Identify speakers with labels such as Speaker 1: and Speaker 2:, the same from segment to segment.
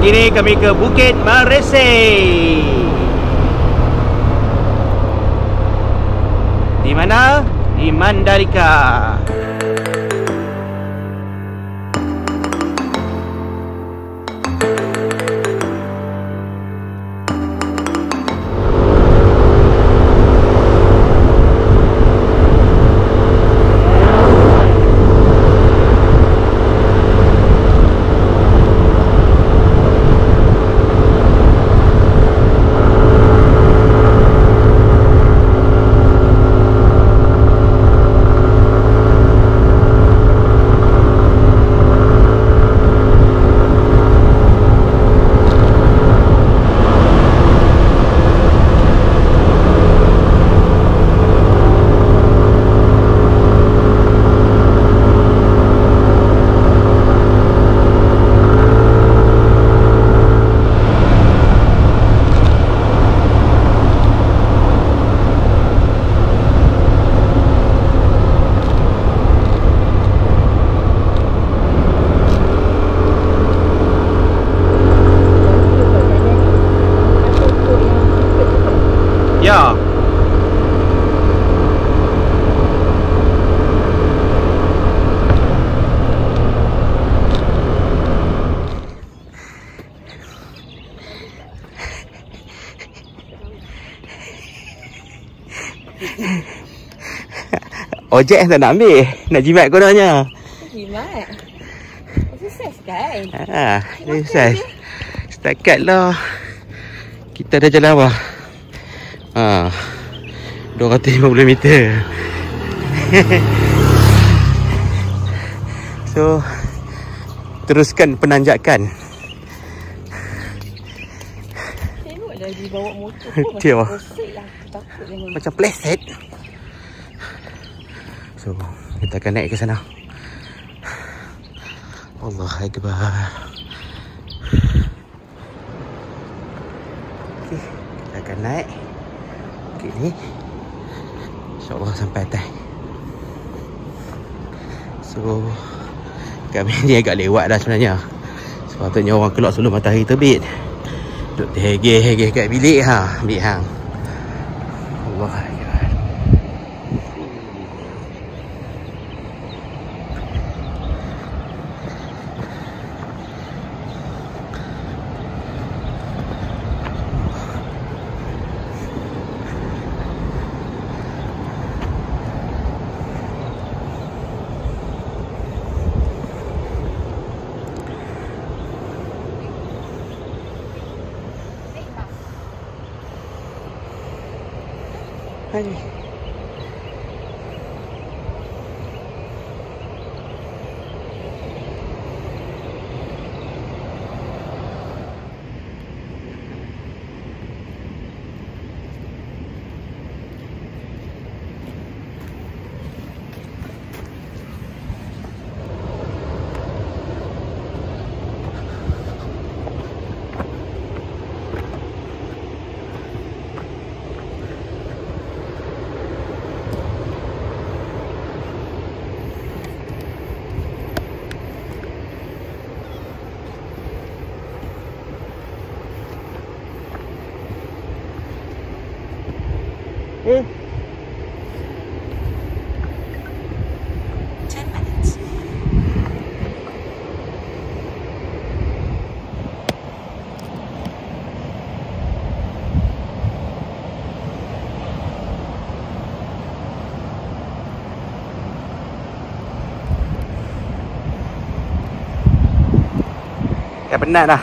Speaker 1: kini kami ke Bukit Meresey. Di mana? Di Mandalika. Ya. Ojek tak nak ambil. Nak jimat kononnya.
Speaker 2: Jimat? Exercise kan?
Speaker 1: Exercise. Setakat lah kita dah jalan apa? 250 meter. So teruskan penanjakan.
Speaker 2: Tengok lagi bawa motor pun
Speaker 1: Dia
Speaker 2: macam
Speaker 1: pleset. So kita akan naik ke sana. Allahu Akbar. Okay, kita akan naik bukit ni. InsyaAllah sampai atas. So kami ni agak lewat dah sebenarnya. Sepatutnya orang keluar sebelum matahari terbit. Duduk terhegeh-hegeh kat bilik ambil hang. Allah Akbar. Hai. Dah penat dah.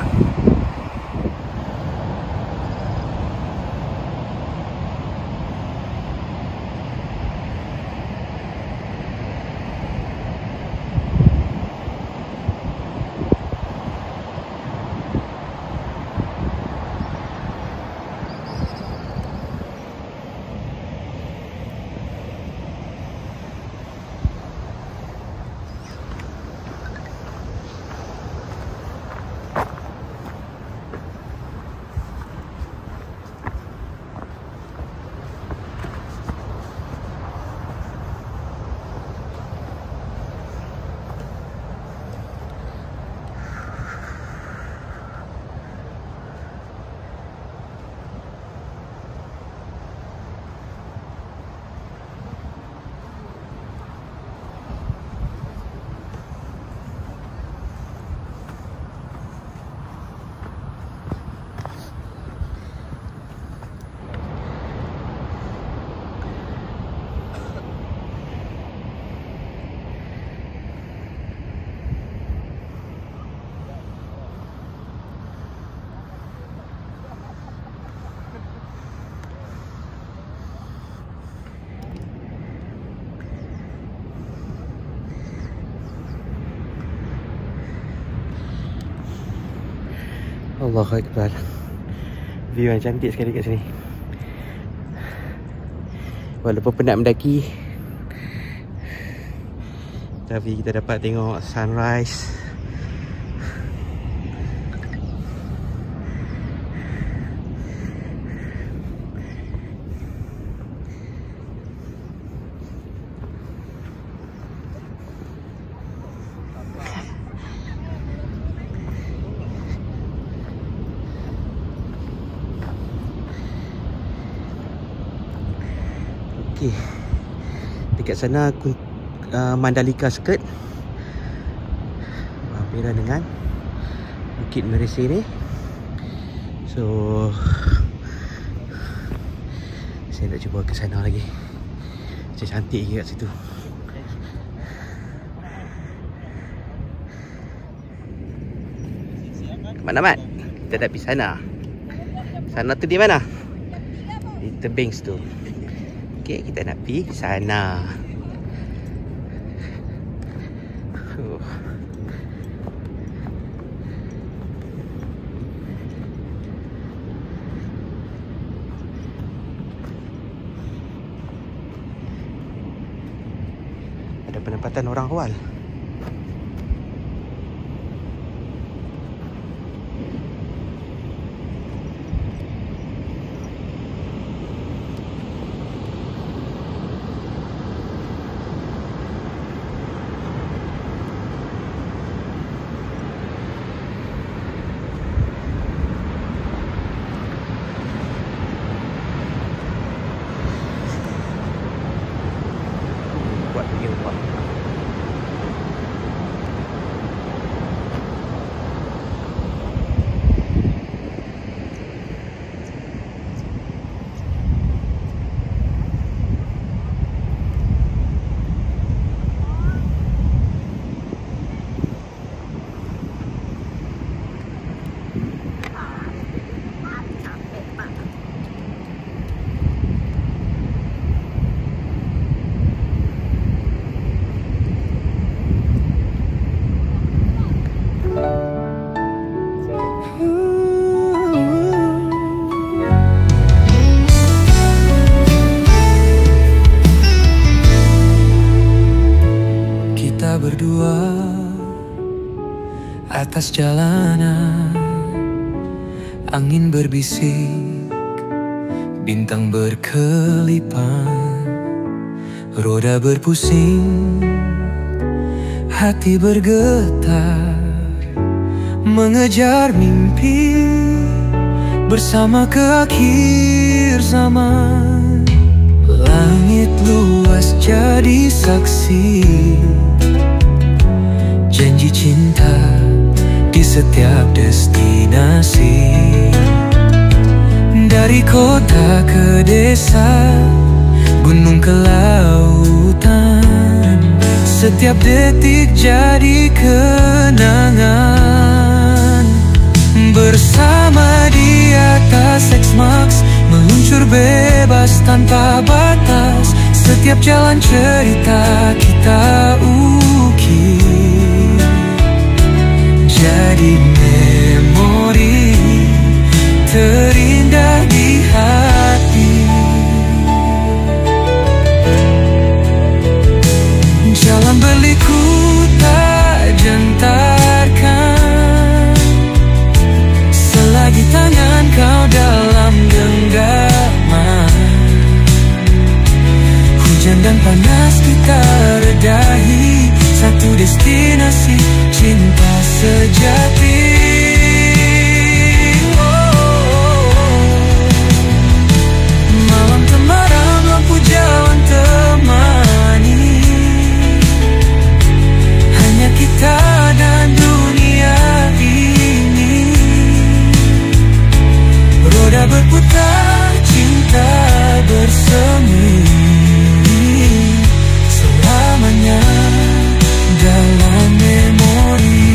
Speaker 1: Allahu Akbar. View yang cantik sekali kat sini. Walaupun penat mendaki, tapi kita dapat tengok sunrise. Okey. Dekat sana Mandalika Skirt berhampiran dengan Bukit Merising ni. So saya nak cuba ke sana lagi. Macam cantik je kat situ. Mana Mat? Kita dah pergi sana. Sana tu di mana? Di tebing tu. Okey, kita nak pergi sana. Ada penempatan orang awal.
Speaker 3: Atas jalanan, angin berbisik, bintang berkelipan, roda berpusing, hati bergetar, mengejar mimpi bersama ke akhir zaman. Langit luas jadi saksi, janji cinta di setiap destinasi. Dari kota ke desa, gunung ke lautan, setiap detik jadi kenangan. Bersama di atas X-Max, meluncur bebas tanpa batas, setiap jalan cerita kita ukir jadi memori terindah di hati. Jalan berliku tak jentarkan, selagi tangan kau dalam genggaman. Hujan dan panas kita redahi, satu destinasi cinta sejati. Malam temaram lampu jalan temani, hanya kita dan dunia ini. Roda berputar, cinta bersemi, selamanya dalam memori.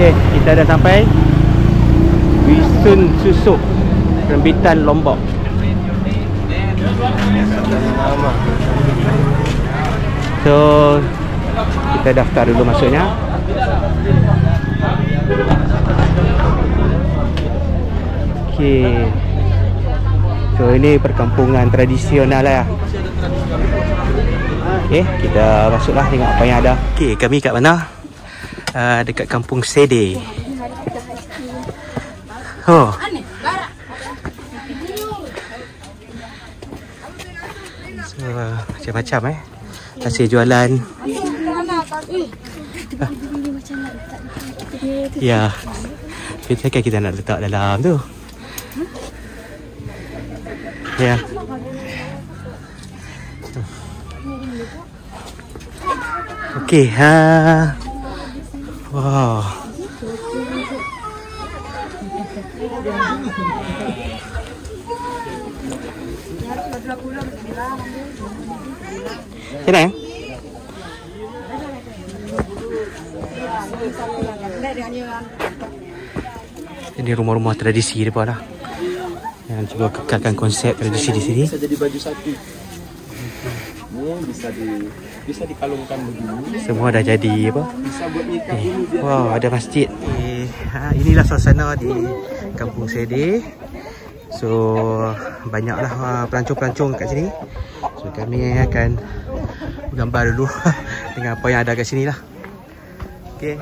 Speaker 1: Okay, kita dah sampai Wisun Susuk, Rembitan Lombok. So kita daftar dulu masuknya. Okay. So ini perkampungan tradisional lah. Okay, kita masuklah tengok apa yang ada. Okay, kami kat mana? Dekat kampung Sede. Oh. So, macam-macam Masih jualan. Ya. Kita kan kita nak letak dalam tu. Ya. Okey, wow. Kenapa? Ini rumah-rumah tradisi depan dah. Yang cuba kekalkan konsep tradisi di sini.
Speaker 4: Bisa jadi baju satu. Ini bisa dikalungkan begini.
Speaker 1: Semua dah jadi apa?
Speaker 4: Bisa buat nikah dulu dia.
Speaker 1: Wow, ada masjid. Inilah suasana di Kampung Sede. So banyaklah pelancong-pelancong kat sini. So kami akan gambar dulu dengan apa yang ada kat sini lah. Okey.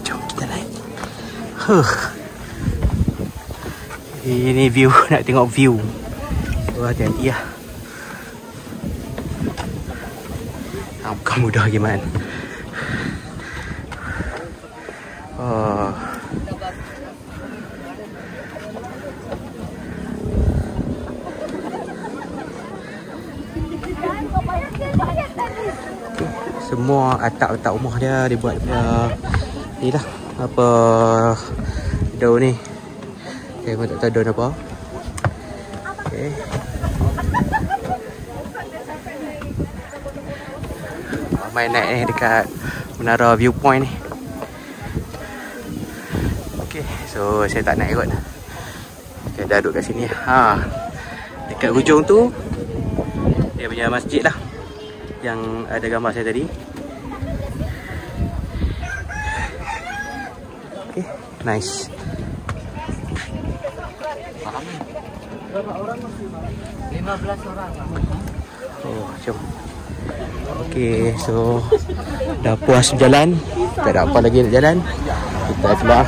Speaker 1: Jom kita naik. Ini view, nak tengok view. So hati-hati lah. Bukan mudah gimana. Semua atap-atap rumah dia dibuat ni lah, apa daun ni. Okay, aku tak tahu daun apa. Okay. Main naik ni dekat menara viewpoint ni. Okay, so saya tak nak ikut. Saya dah duduk kat sini. Dekat hujung tu dia punya masjid lah, yang ada gambar saya tadi. Okay, nice.
Speaker 4: Berapa orang masih? 15 orang.
Speaker 1: Oh, jom. Okay, so dah puas berjalan. Tak ada apa lagi nak jalan. Kita keluar.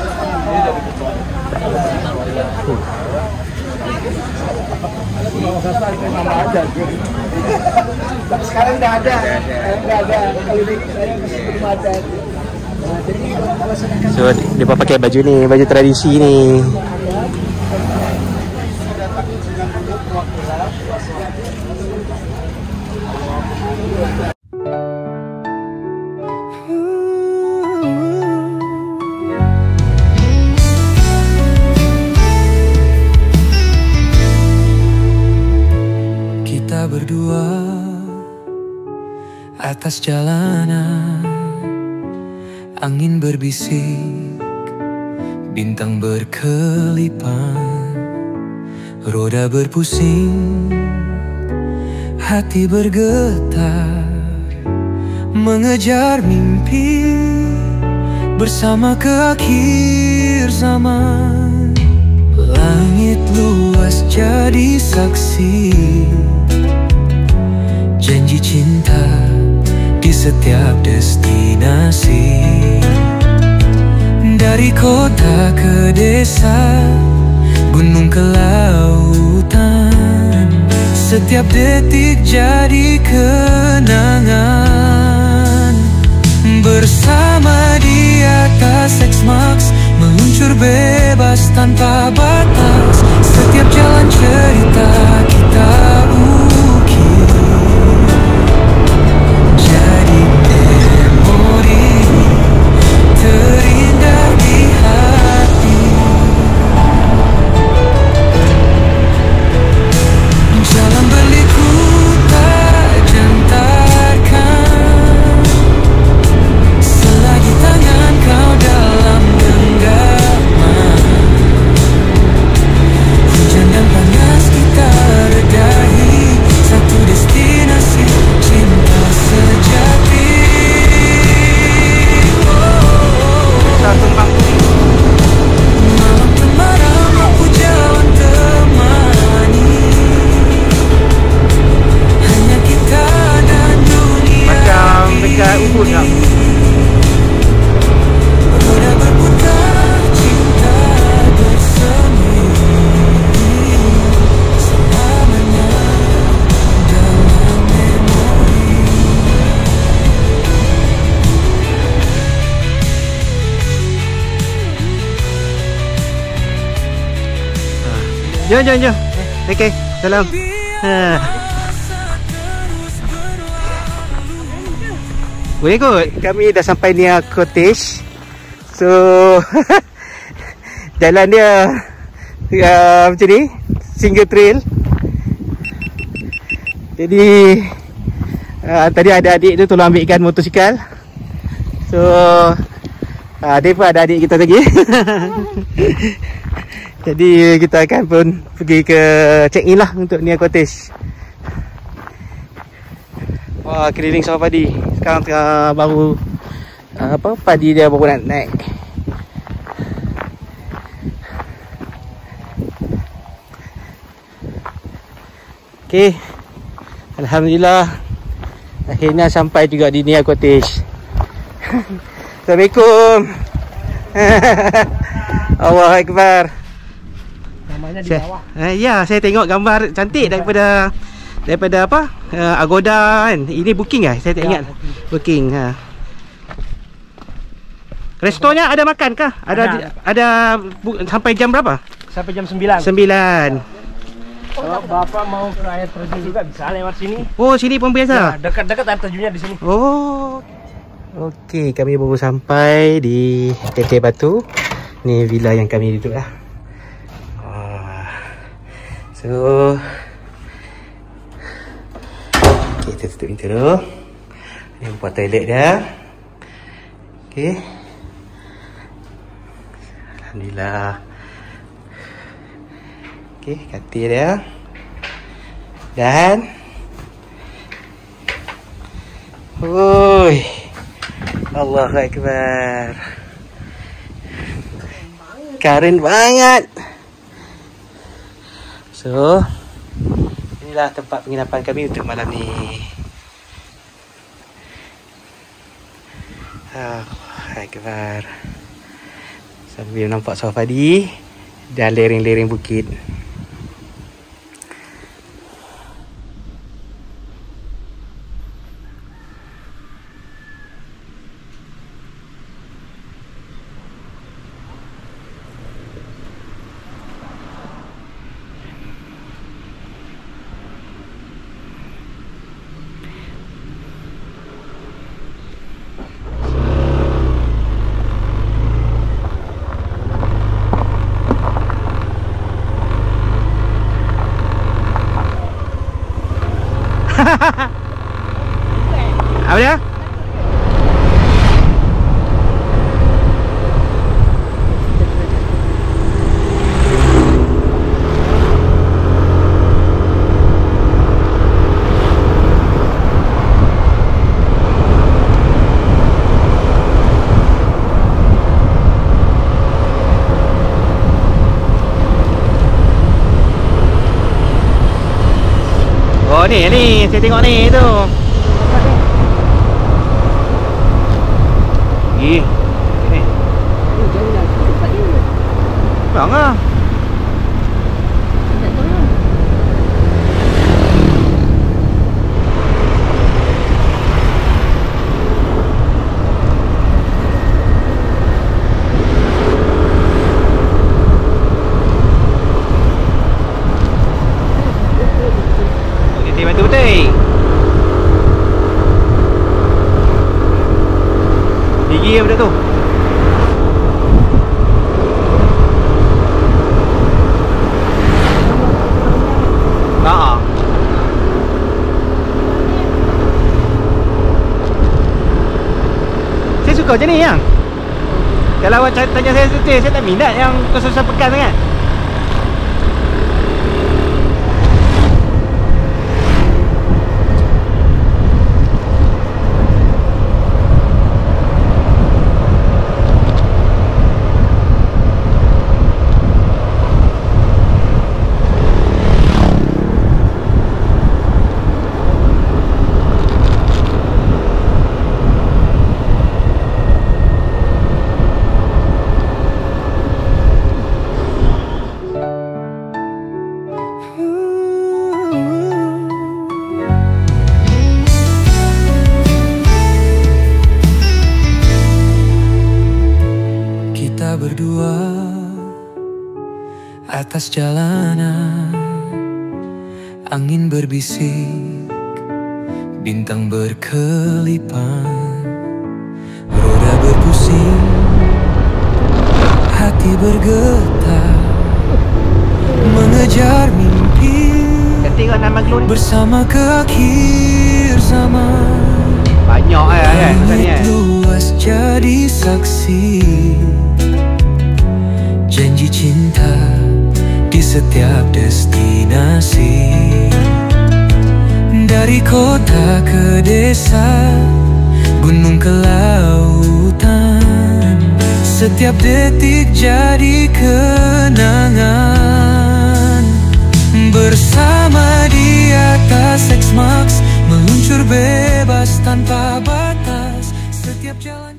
Speaker 4: Sekarang dah ada. Klinik saya belum ada.
Speaker 1: So dia pakai baju ni, baju tradisi ni.
Speaker 3: Kita berdua atas jalanan, angin berbisik, bintang berkelipan, roda berpusing, hati bergetar, mengejar mimpi bersama ke akhir zaman. Langit luas jadi saksi, janji cinta di setiap destinasi. Dari kota ke desa, gunung ke lautan, setiap detik jadi kenangan. Bersama di atas X-Max, meluncur bebas tanpa batas. Setiap jalan cerita kita ukir jadi memori terindah di hati. Jalan berliku tak
Speaker 1: Jom. Okey, salam. Ha. Boleh kot. Kami dah sampai near cottage. So jalan dia macam ni, single trail. Jadi tadi ada adik tu tolong ambilkan motosikal. So dia pun ada adik kita lagi. Jadi kita akan pun pergi ke check in lah untuk near cottage. Wah, keliling sawah padi. Sekarang tengah baru padi dia baru nak naik. Okey. Alhamdulillah akhirnya sampai juga di near cottage. Assalamualaikum. Allahu Akbar.
Speaker 4: Namanya di bawah.
Speaker 1: Ya, saya tengok gambar cantik daripada apa? Agoda kan. Ini booking Saya tak ingat. Booking. Restonya ada makan kah? Ada sampai jam berapa?
Speaker 4: Sampai jam 9.
Speaker 1: 9.
Speaker 4: Kalau Bapak mau ke air terjun juga bisa lewat sini.
Speaker 1: Oh, sini pun biasa.
Speaker 4: Ya, dekat-dekat air terjunnya di sini.
Speaker 1: Oh. Okey, kami baru sampai di Teteh Batu. Ni villa yang kami duduk lah. So kita tutup pintu dulu. Ni buat toilet dia. Okey. Alhamdulillah. Okey, katil dia. Dan oi. Allahu Akbar. Keren banget. So, inilah tempat penginapan kami untuk malam ni. Allahu Akbar. Sambil nampak sawah padi dan lereng-lereng bukit. Apa dia? Oh ni saya tengok ni tu. Ni. Bang ah. Bantu betul. Gigi apa dah tu? Haa. Saya suka macam ni yang. Kalau awak tanya saya tak minat yang kesusahan pekan sangat.
Speaker 3: atas jalanan, angin berbisik, bintang berkelipan, roda berpusing, hati bergetar, mengejar mimpi bersama ke akhir zaman.
Speaker 1: Banyak
Speaker 3: Langit luas jadi saksi, janji cinta di setiap destinasi. Dari kota ke desa, gunung ke lautan, setiap detik jadi kenangan. Bersama di atas X-Max, meluncur bebas tanpa batas, setiap jalan